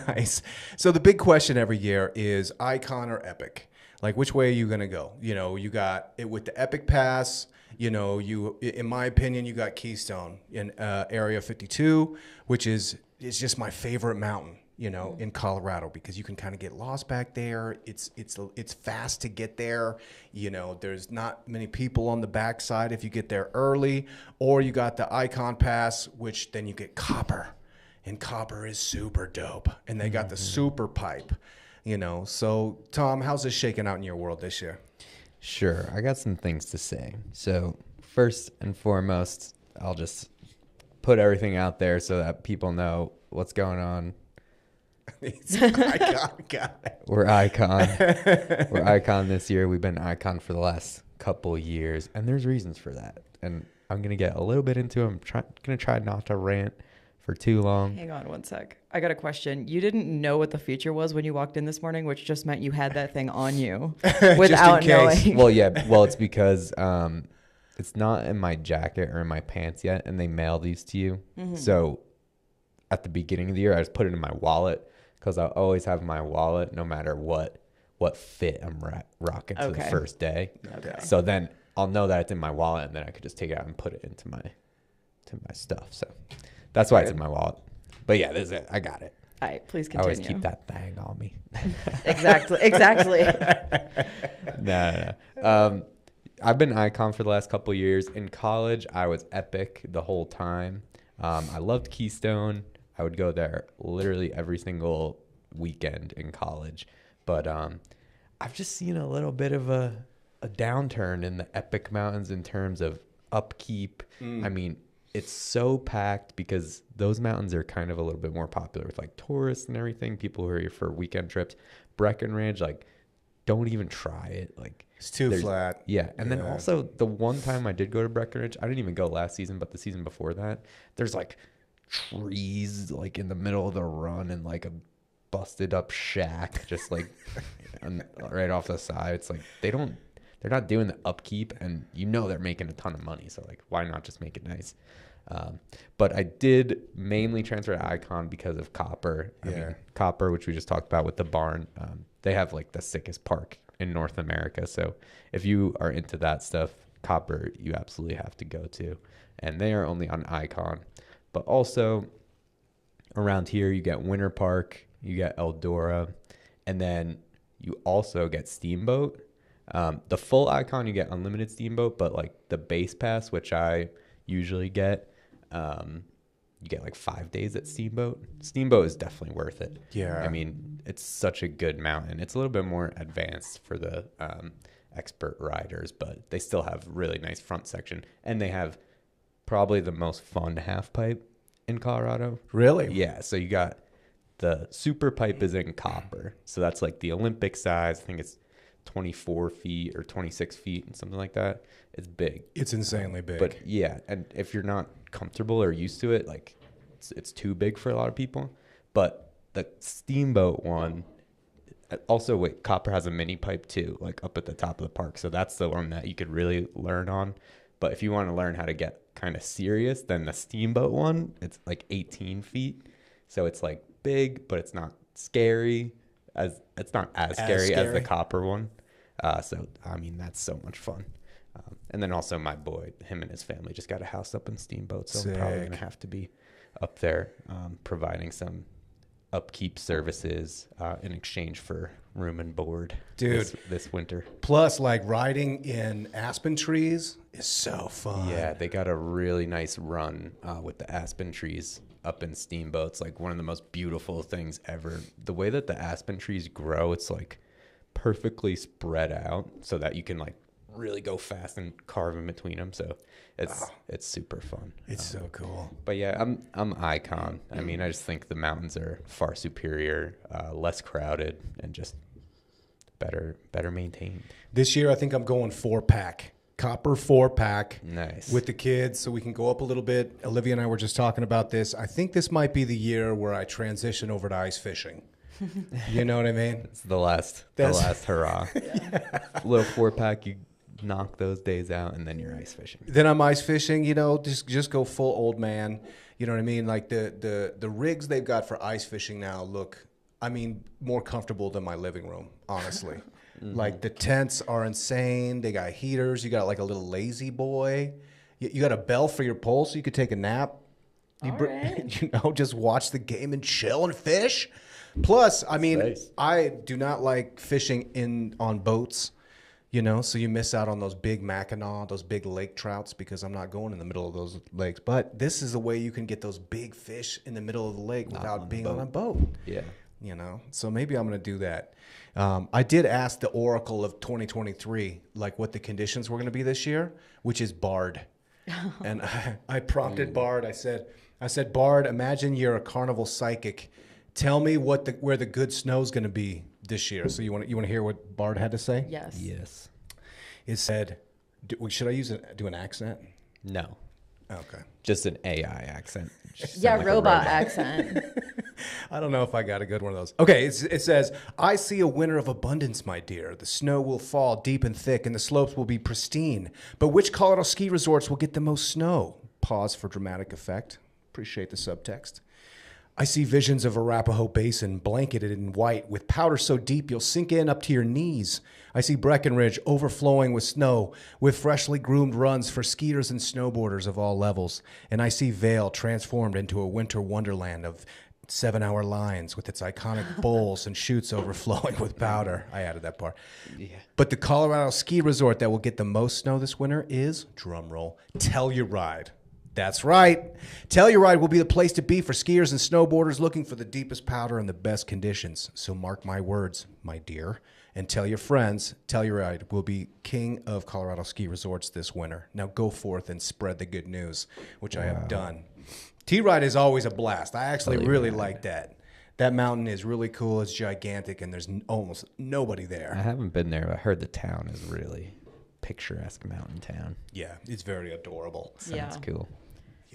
Nice. So the big question every year is icon or epic? Like, which way are you going to go? You know, you got it with the Epic Pass. You know, in my opinion, you got Keystone in Area 52, which is just my favorite mountain, you know, in Colorado, because you can kind of get lost back there. It's fast to get there. You know, there's not many people on the backside if you get there early. Or you got the Icon Pass, which then you get copper. And copper is super dope. And they got the super pipe, you know. So, Tom, how's this shaking out in your world this year? Sure, I got some things to say. So first and foremost, I'll just put everything out there so that people know what's going on. Icon guy. We're Icon. We're Icon this year. We've been Icon for the last couple of years, and there's reasons for that. And I'm going to get a little bit into them. I'm going to try not to rant for too long. Hang on one sec. I got a question. You didn't know what the feature was when you walked in this morning, which just meant you had that thing on you without case. knowing. Well, yeah. Well, it's because it's not in my jacket or in my pants yet, and they mail these to you. So at the beginning of the year, I just put it in my wallet because I always have my wallet no matter what fit I'm rocking for the Okay. first day. Okay. So then I'll know that it's in my wallet, and then I could just take it out and put it into my stuff. So that's why it's in my wallet. But yeah, this is it. I got it. All right, please I continue. always keep that thing on me. Exactly. No. I've been Icon for the last couple of years. In college, I was Epic the whole time. I loved Keystone. I would go there literally every single weekend in college. But I've just seen a little bit of a downturn in the Epic Mountains in terms of upkeep. I mean, it's so packed because those mountains are kind of a little bit more popular with like tourists and everything, people who are here for weekend trips. Breckenridge, like, don't even try it. Like, It's too flat. yeah. And then Yeah. also the one time I did go to Breckenridge, I didn't even go last season, but the season before that, there's like trees like in the middle of the run and like a busted up shack, just like right off the side. It's like they're not doing the upkeep, and they're making a ton of money. So like, why not just make it nice? But I did mainly transfer to Icon because of Copper. I mean, Copper, which we just talked about with the barn, they have like the sickest park in North America. So if you are into that stuff, Copper, you absolutely have to go to. And they are only on Icon. But also around here, you get Winter Park, you get Eldora, and then you also get Steamboat. The full Icon, you get unlimited Steamboat, but like the base pass, which I usually get, you get like 5 days at Steamboat. Steamboat is definitely worth it. Yeah. I mean, it's such a good mountain. It's a little bit more advanced for the expert riders, but they still have really nice front section, and they have probably the most fun half pipe in Colorado. Really? Yeah. So you got the super pipe is in Copper. So that's like the Olympic size. I think it's 24 feet or 26 feet and something like that. It's big. It's insanely big. But yeah, and if you're not comfortable or used to it, like it's too big for a lot of people. But the Steamboat one, also wait, Copper has a mini pipe too, like up at the top of the park. So that's the one that you could really learn on. But if you want to learn how to get kind of serious, then the Steamboat one, it's like 18 feet. So it's like big, but it's not scary. It's not as scary as the Copper one. So, I mean, that's so much fun. And then also my boy, him and his family just got a house up in Steamboat. So I'm probably going to have to be up there providing some upkeep services in exchange for room and board this winter. Plus, like riding in aspen trees is so fun. Yeah, they got a really nice run with the aspen trees up in Steamboat. It's like one of the most beautiful things ever. The way that the aspen trees grow, it's like perfectly spread out so that you can like really go fast and carve in between them. So it's super fun. It's so cool. But yeah, I'm Icon. I mean, I just think the mountains are far superior, less crowded, and just better maintained. This year, I think I'm going 4-pack. Copper 4-pack. Nice. With the kids, so we can go up a little bit. Olivia and I were just talking about this. I think this might be the year where I transition over to ice fishing. You know what I mean? It's the last hurrah. Little 4-pack, you knock those days out, and then you're ice fishing. Then I'm ice fishing, just go full old man. You know what I mean? Like the rigs they've got for ice fishing now look, I mean, more comfortable than my living room, honestly. Like the tents are insane. They got heaters. You got like a little lazy boy. You got a bell for your pole so you could take a nap. Just watch the game and chill and fish. Plus, I mean, nice. I do not like fishing on boats, so you miss out on those big Mackinac, those big lake trouts, because I'm not going in the middle of those lakes. But this is a way you can get those big fish in the middle of the lake without being on a boat. Yeah. So maybe I'm going to do that. I did ask the Oracle of 2023, like what the conditions were going to be this year, which is Bard. And I prompted Bard. I said, Bard, imagine you're a carnival psychic. Tell me where the good snow is going to be this year. So you want to hear what Bard had to say? Yes. It said, should I do an accent? No. Okay. Just an AI accent. Yeah, like robot accent. I don't know if I got a good one of those. Okay, it says, I see a winter of abundance, my dear. The snow will fall deep and thick, and the slopes will be pristine. But which Colorado ski resorts will get the most snow? Pause for dramatic effect. Appreciate the subtext. I see visions of Arapahoe Basin blanketed in white with powder so deep you'll sink in up to your knees. I see Breckenridge overflowing with snow with freshly groomed runs for skiers and snowboarders of all levels. And I see Vail transformed into a winter wonderland of 7-hour lines with its iconic bowls and chutes overflowing with powder. I added that part. Yeah. But the Colorado ski resort that will get the most snow this winter is, drumroll, Telluride. That's right. Telluride will be the place to be for skiers and snowboarders looking for the deepest powder and the best conditions. So mark my words, my dear, and tell your friends, Telluride will be king of Colorado ski resorts this winter. Now go forth and spread the good news, which I have done. T-Ride is always a blast. I actually really like that. That mountain is really cool. It's gigantic, and there's almost nobody there. I haven't been there, but I heard the town is really picturesque mountain town. Yeah, it's very adorable. Sounds cool.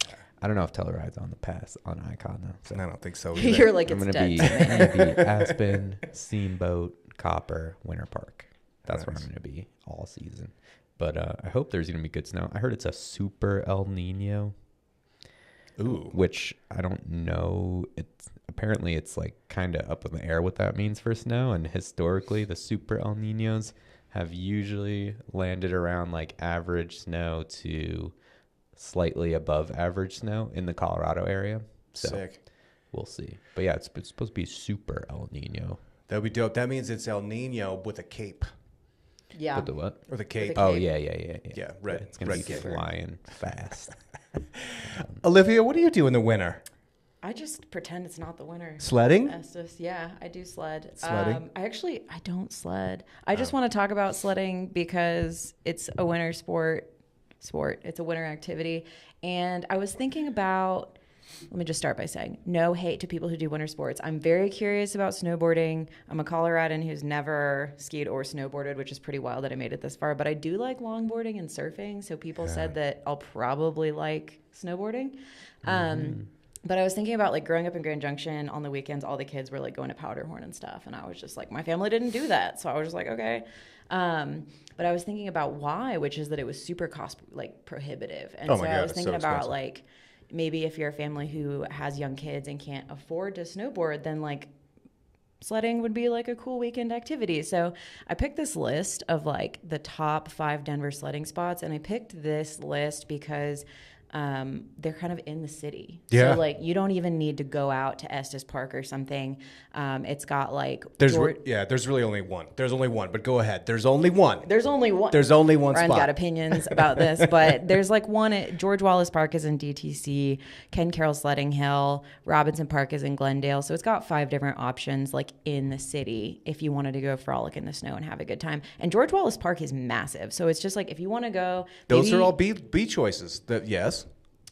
Yeah. I don't know if Telluride's on the pass on Icon though. So I don't think so either. You're like, I'm it's gonna dead. be Aspen, Steamboat, Copper, Winter Park. That's where Nice. I'm gonna be all season. But I hope there's gonna be good snow. I heard it's a super El Nino, Ooh. which I don't know. Apparently it's like kind of up in the air what that means for snow. And historically, the super El Ninos have usually landed around like average snow to slightly above average snow in the Colorado area. So Sick. we'll see. But yeah, it's supposed to be super El Nino. That'd be dope. That means it's El Nino with a cape. Yeah. With the what? Or the cape. a Oh cape. yeah. Yeah, red. It's gonna red be cape. flying fast. Olivia, what do you do in the winter? I just pretend it's not the winter. Sledding? Estes. Yeah, I do sled. Sledding? I don't sled. I just want to talk about sledding because it's a winter sport. It's a winter activity. And I was thinking about, let me just start by saying no hate to people who do winter sports. I'm very curious about snowboarding. I'm a Coloradan who's never skied or snowboarded, which is pretty wild that I made it this far. But I do like longboarding and surfing. So people said that I'll probably like snowboarding. But I was thinking about like growing up in Grand Junction on the weekends, all the kids were like going to Powderhorn and stuff. And I was just like, my family didn't do that. So I was just like, okay. But I was thinking about why, which is that it was super cost like prohibitive. And Oh so my I God, was it's thinking so about expensive. like, maybe if you're a family who has young kids and can't afford to snowboard, then like sledding would be like a cool weekend activity. So I picked this list of like the top 5 Denver sledding spots. And I picked this list because they're kind of in the city. Yeah. So like you don't even need to go out to Estes Park or something. It's got like There's really only one. There's only one, but go ahead. There's only one. there's only one. There's only one Ryan's spot. got opinions about this, but there's like one at George Wallace Park is in DTC, Ken Carroll Sledding Hill, Robinson Park is in Glendale. So it's got 5 different options like in the city if you wanted to go frolic in the snow and have a good time. And George Wallace Park is massive. So it's just like if you want to go, Those maybe- are all B choices. Yes.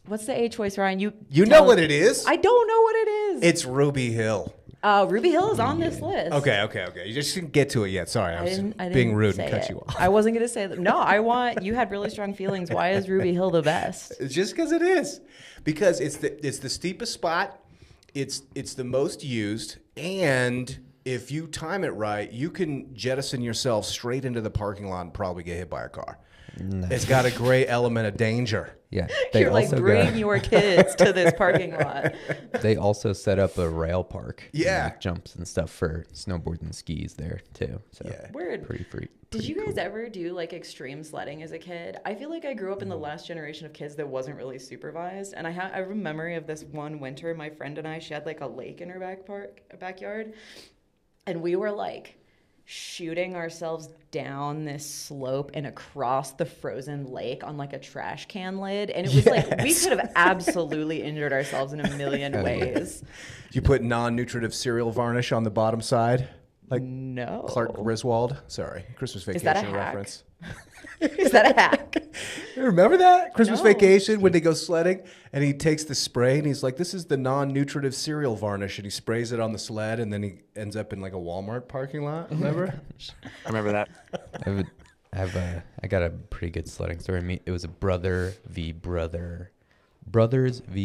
What's the A choice, Ryan? You tell know us- what it is. I don't know what it is. It's Ruby Hill. Ruby Hill is on this list. Okay. You just didn't get to it yet. Sorry, I was I didn't being rude say and cut it. you off. I wasn't going to say that. No, I want, you had really strong feelings. Why is Ruby Hill the best? It's just because it is. Because it's the steepest spot. It's the most used, and if you time it right, you can jettison yourself straight into the parking lot and probably get hit by a car. It's got a great element of danger. Yeah, You're like, bring your kids to this parking lot. They also set up a rail park. and, Yeah. like, jumps and stuff for snowboards and skis there too. So Yeah. Word. pretty free. Did you guys ever do like extreme sledding as a kid? I feel like I grew up in the last generation of kids that wasn't really supervised. And I have a memory of this one winter, my friend and I, she had like a lake in her backyard. And we were like shooting ourselves down this slope and across the frozen lake on like a trash can lid. And it was like, we could have absolutely injured ourselves in a million ways. You put non-nutritive cereal varnish on the bottom side, like No. Clark Griswold. Sorry, Christmas Is that a Vacation hack? reference. Is that a hack? You remember that Christmas No. Vacation when they go sledding and he takes the spray and he's like, "This is the non-nutritive cereal varnish," and he sprays it on the sled and then he ends up in like a Walmart parking lot. Remember? I remember that. I got a pretty good sledding story. It was a brothers v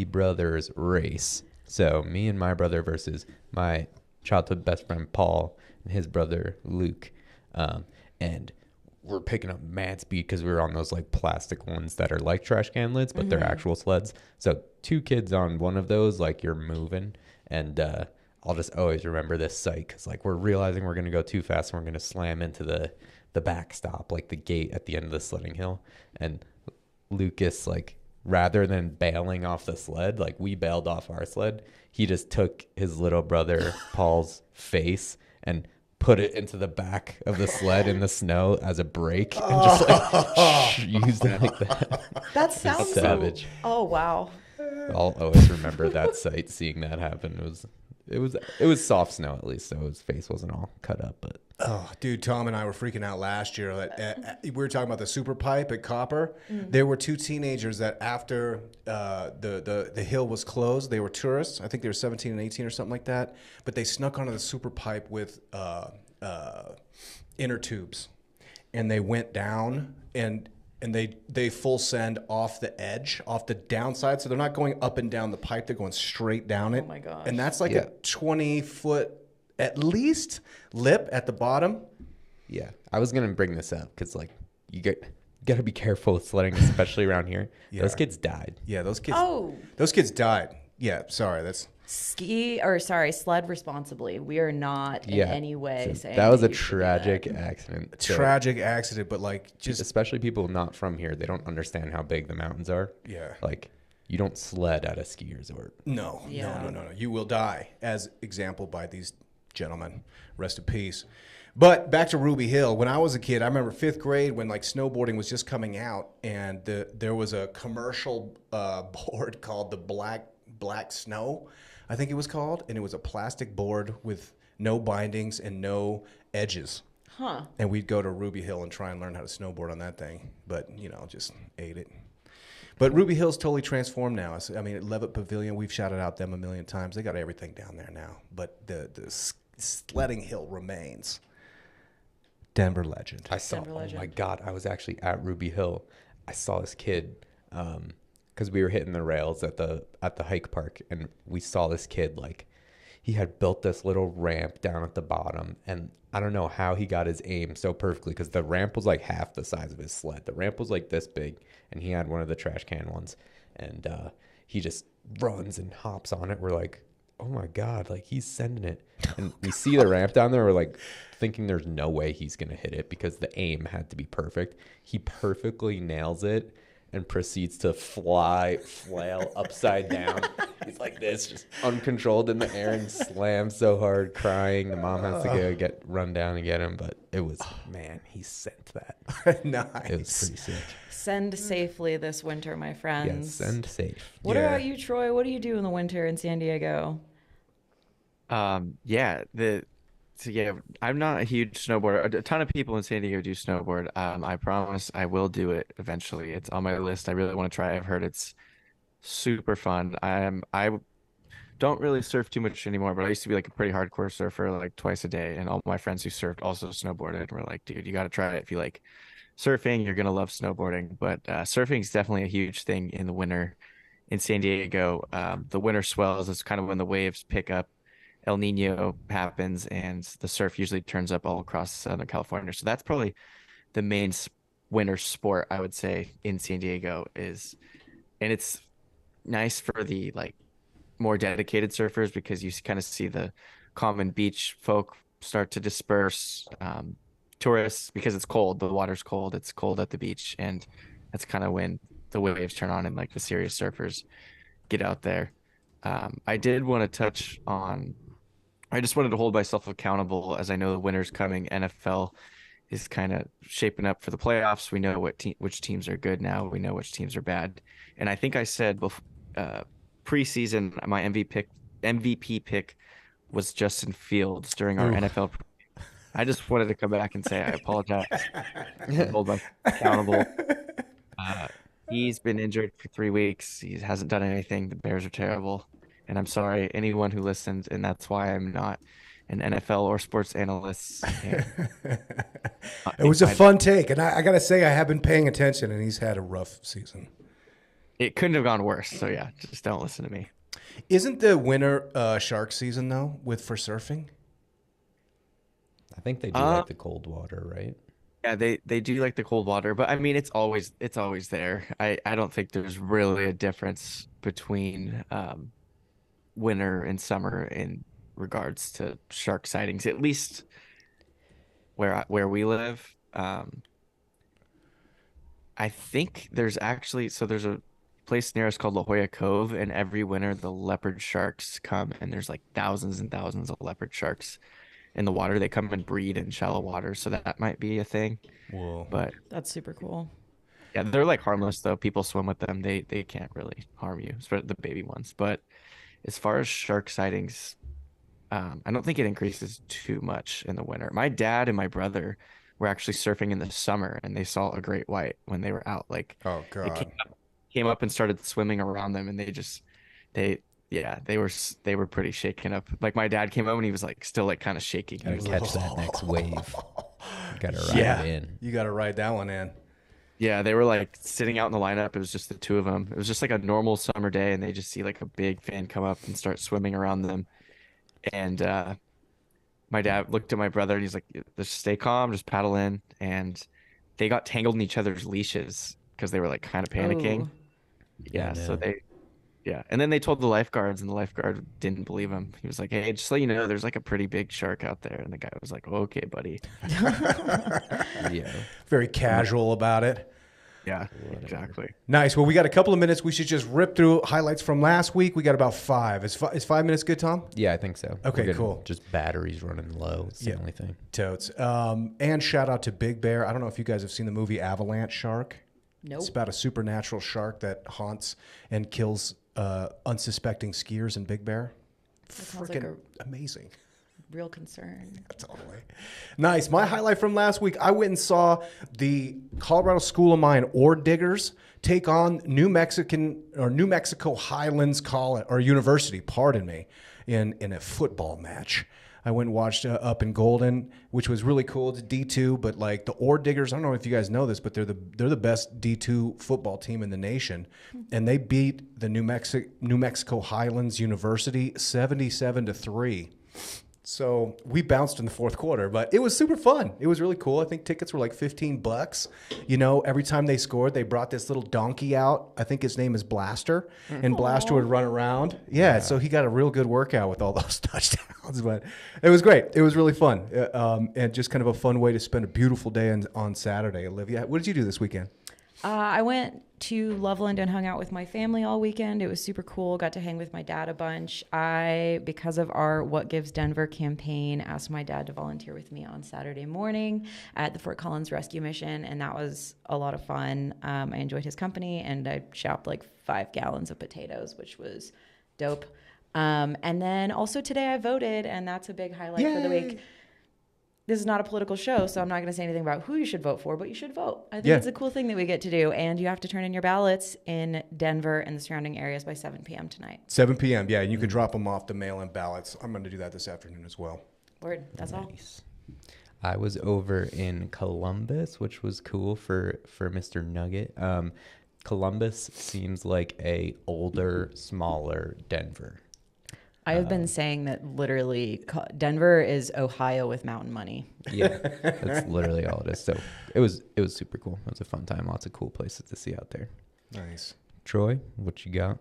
brothers race. So me and my brother versus my childhood best friend Paul and his brother Luke, and we're picking up mad speed because we were on those like plastic ones that are like trash can lids, but they're actual sleds. So 2 kids on one of those, like you're moving, and I'll just always remember this sight because like we're realizing we're gonna go too fast and we're gonna slam into the backstop, like the gate at the end of the sledding hill, and Lucas, like rather than bailing off the sled, like we bailed off our sled, he just took his little brother Paul's face and put it into the back of the sled in the snow as a brake and just like used it like that. That sounds savage. Oh, wow. I'll always remember that sight, seeing that happen. It was soft snow at least, so his face wasn't all cut up, but Oh, dude, Tom and I were freaking out last year. We were talking about the super pipe at Copper. There were 2 teenagers that after the hill was closed, they were tourists. I think they were 17 and 18 or something like that. But they snuck onto the super pipe with inner tubes. And they went down and and they full send off the edge, off the downside. So they're not going up and down the pipe; they're going straight down it. Oh my gosh! And that's like a 20-foot at least lip at the bottom. Yeah, I was gonna bring this up because like you gotta be careful with sledding, especially around here. Yeah. Those kids died. Yeah, those kids. Oh, Those kids died. Yeah, sorry. That's sled responsibly. We are not in any way saying that was a you should do tragic that. accident. a tragic accident, but like just Especially people not from here, they don't understand how big the mountains are. yeah. Like you don't sled at a ski resort. No, Yeah. no. You will die, as example by these gentlemen. Rest in peace. But back to Ruby Hill. When I was a kid, I remember 5th grade when like snowboarding was just coming out, and there was a commercial board called the Black Snow, I think it was called, and it was a plastic board with no bindings and no edges. Huh. And we'd go to Ruby Hill and try and learn how to snowboard on that thing, but just ate it. But Ruby Hill's totally transformed now. I mean, Levitt Pavilion, we've shouted out them a million times. They got everything down there now. But the sledding hill remains. Denver legend. I saw. Denver Oh legend. my God! I was actually at Ruby Hill. I saw this kid because we were hitting the rails at the hike park, and we saw this kid like he had built this little ramp down at the bottom, and I don't know how he got his aim so perfectly because the ramp was like half the size of his sled. The ramp was like this big, and he had one of the trash can ones, and he just runs and hops on it. We're like, oh my God, like he's sending it. And we see the ramp down there. We're like thinking there's no way he's going to hit it because the aim had to be perfect. He perfectly nails it and proceeds to flail upside down. He's like this, just uncontrolled in the air and slams so hard, crying. The mom has to go run down and get him. But it was, man, he sent that. Nice. It was pretty sick. Send safely this winter, my Yeah, friends. send safe. What Yeah. about you, Troy? What do you do in the winter in San Diego? I'm not a huge snowboarder. A ton of people in San Diego do snowboard. I promise I will do it eventually. It's on my list. I really want to try. I've heard it's super fun. I don't really surf too much anymore, but I used to be like a pretty hardcore surfer, like twice a day. And all my friends who surfed also snowboarded. And we're like, dude, you got to try it. If you like surfing, you're gonna love snowboarding. But surfing is definitely a huge thing in the winter in San Diego. The winter swells is kind of when the waves pick up. El Nino happens, and the surf usually turns up all across Southern California. So that's probably the main winter sport I would say in San Diego is, and it's nice for the like more dedicated surfers because you kind of see the common beach folk start to disperse. Tourists, because it's cold, the water's cold, it's cold at the beach, and that's kind of when the waves turn on and like the serious surfers get out there. I did want to touch on, I just wanted to hold myself accountable as I know the winter's coming. NFL is kind of shaping up for the playoffs. We know which teams are good now. We know which teams are bad. And I think I said preseason my MVP pick was Justin Fields during our NFL. I just wanted to come back and say I apologize. Hold myself accountable. He's been injured for 3 weeks. He hasn't done anything. The Bears are terrible. And I'm sorry, anyone who listened, and that's why I'm not an NFL or sports analyst. It was a fun take, and I got to say I have been paying attention, and he's had a rough season. It couldn't have gone worse. So yeah, just don't listen to me. Isn't the winter shark season though for surfing? I think they do like the cold water, right? Yeah, they do like the cold water, but I mean it's always there. I don't think there's really a difference between winter and summer in regards to shark sightings, at least where we live. I think there's a place near us called La Jolla Cove, and every winter the leopard sharks come, and there's like thousands and thousands of leopard sharks in the water. They come and breed in shallow water, so that might be a thing. Whoa. But That's super cool. yeah, they're like harmless though. People swim with them. They can't really harm you, especially the baby ones. But as far as shark sightings, I don't think it increases too much in the winter. My dad and my brother were actually surfing in the summer, and they saw a great white when they were out. Like, Oh it God. came up and started swimming around them, and they they were pretty shaken up. Like my dad came up and he was like still like kind of shaking. He Gotta was catch that next wave. You gotta ride Yeah. it in. You got to ride that one in. Yeah, they were like sitting out in the lineup. It was just the two of them. It was just like a normal summer day, and they just see like a big fan come up and start swimming around them. And my dad looked at my brother and he's like, "Just stay calm, just paddle in." And they got tangled in each other's leashes because they were like kind of panicking. Oh, Oh Yeah, so no. they yeah, and then they told the lifeguards, and the lifeguard didn't believe him. He was like, "Hey, just so you know, there's like a pretty big shark out there." And the guy was like, "Okay, buddy." Yeah. Very casual about it. Yeah, Whatever. exactly. Nice. Well, we got a couple of minutes. We should just rip through highlights from last week. We got about 5. Is 5 minutes good, Tom? Yeah, I think so. Okay, We're getting cool. Just batteries running low. It's the Yeah. only thing. Totes. And shout out to Big Bear. I don't know if you guys have seen the movie Avalanche Shark. nope. It's about a supernatural shark that haunts and kills unsuspecting skiers in Big Bear. sounds like Freaking amazing. Real concern. Totally. Nice. My highlight from last week, I went and saw the Colorado School of Mine Ore Diggers take on New Mexico Highlands College or University, pardon me, in a football match. I went and watched up in Golden, which was really cool. It's D2, but like the Ore Diggers, I don't know if you guys know this, but they're the best D2 football team in the nation, and they beat the New Mexico Highlands University 77-3. So we bounced in the fourth quarter, but it was super fun. It was really cool. I think tickets were like $15. You know, every time they scored, they brought this little donkey out. I think his name is Blaster, and Blaster would run around. Yeah, so he got a real good workout with all those touchdowns. But it was great. It was really fun, and just kind of a fun way to spend a beautiful day on Saturday. Olivia, what did you do this weekend? I went to Loveland and hung out with my family all weekend. It was super cool. Got to hang with my dad a bunch. Because of our What Gives Denver campaign, asked my dad to volunteer with me on Saturday morning at the Fort Collins Rescue Mission, and that was a lot of fun. I enjoyed his company, and I chopped like 5 gallons of potatoes, which was dope. And then also today I voted, and that's a big highlight for the week. This is not a political show, so I'm not going to say anything about who you should vote for, but you should vote. I think it's a cool thing that we get to do. And you have to turn in your ballots in Denver and the surrounding areas by 7 p.m. tonight. 7 p.m. Yeah, and you can drop them off to mail-in ballots. I'm going to do that this afternoon as well. Word. That's all. Nice. I was over in Columbus, which was cool for Mr. Nugget. Columbus seems like a older, smaller Denver. I have been saying that literally Denver is Ohio with mountain money. Yeah, that's literally all it is. So it was super cool. It was a fun time. Lots of cool places to see out there. Nice. Troy, what you got?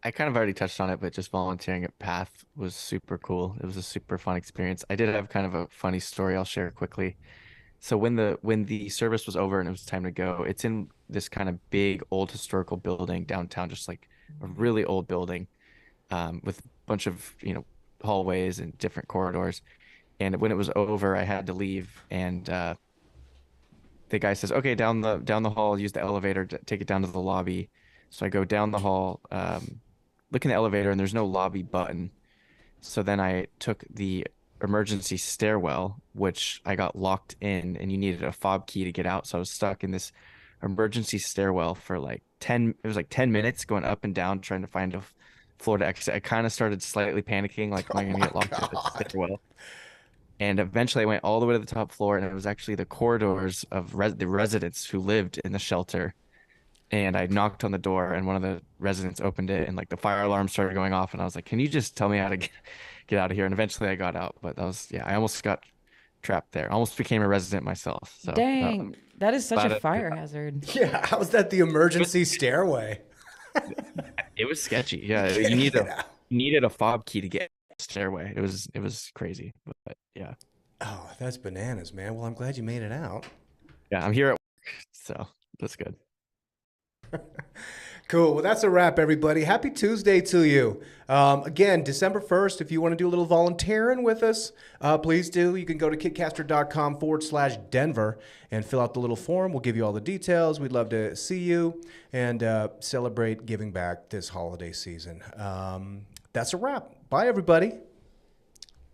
I kind of already touched on it, but just volunteering at Path was super cool. It was a super fun experience. I did have kind of a funny story I'll share quickly. So when the service was over and it was time to go, it's in this kind of big old historical building downtown, just like a really old building, with a bunch of, hallways and different corridors. And when it was over, I had to leave, and the guy says, "Okay, down the hall, use the elevator to take it down to the lobby." So I go down the hall, look in the elevator, and there's no lobby button. So then I took the emergency stairwell, which I got locked in, and you needed a fob key to get out. So I was stuck in this emergency stairwell for like 10 minutes going up and down trying to find a floor to exit. I kind of started slightly panicking, like, am I going to get locked in the stairwell? And eventually I went all the way to the top floor, and it was actually the corridors of the residents who lived in the shelter. And I knocked on the door, and one of the residents opened it, and like the fire alarm started going off, and I was like, "Can you just tell me how to get out of here?" And eventually I got out, but I almost got trapped there. Almost became a resident myself. So Dang, that is such Glad a it- fire hazard. Yeah, how's that the emergency stairway? it was sketchy. Yeah, you needed a fob key to get the stairway. It was crazy, but yeah, Oh, that's bananas, man. Well, I'm glad you made it out. yeah. I'm here at work, so that's good. Cool. Well, that's a wrap, everybody. Happy Tuesday to you. Again, December 1st, if you want to do a little volunteering with us, please do. You can go to kitcaster.com/Denver and fill out the little form. We'll give you all the details. We'd love to see you and celebrate giving back this holiday season. That's a wrap. Bye, everybody.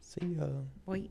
See ya. Wait.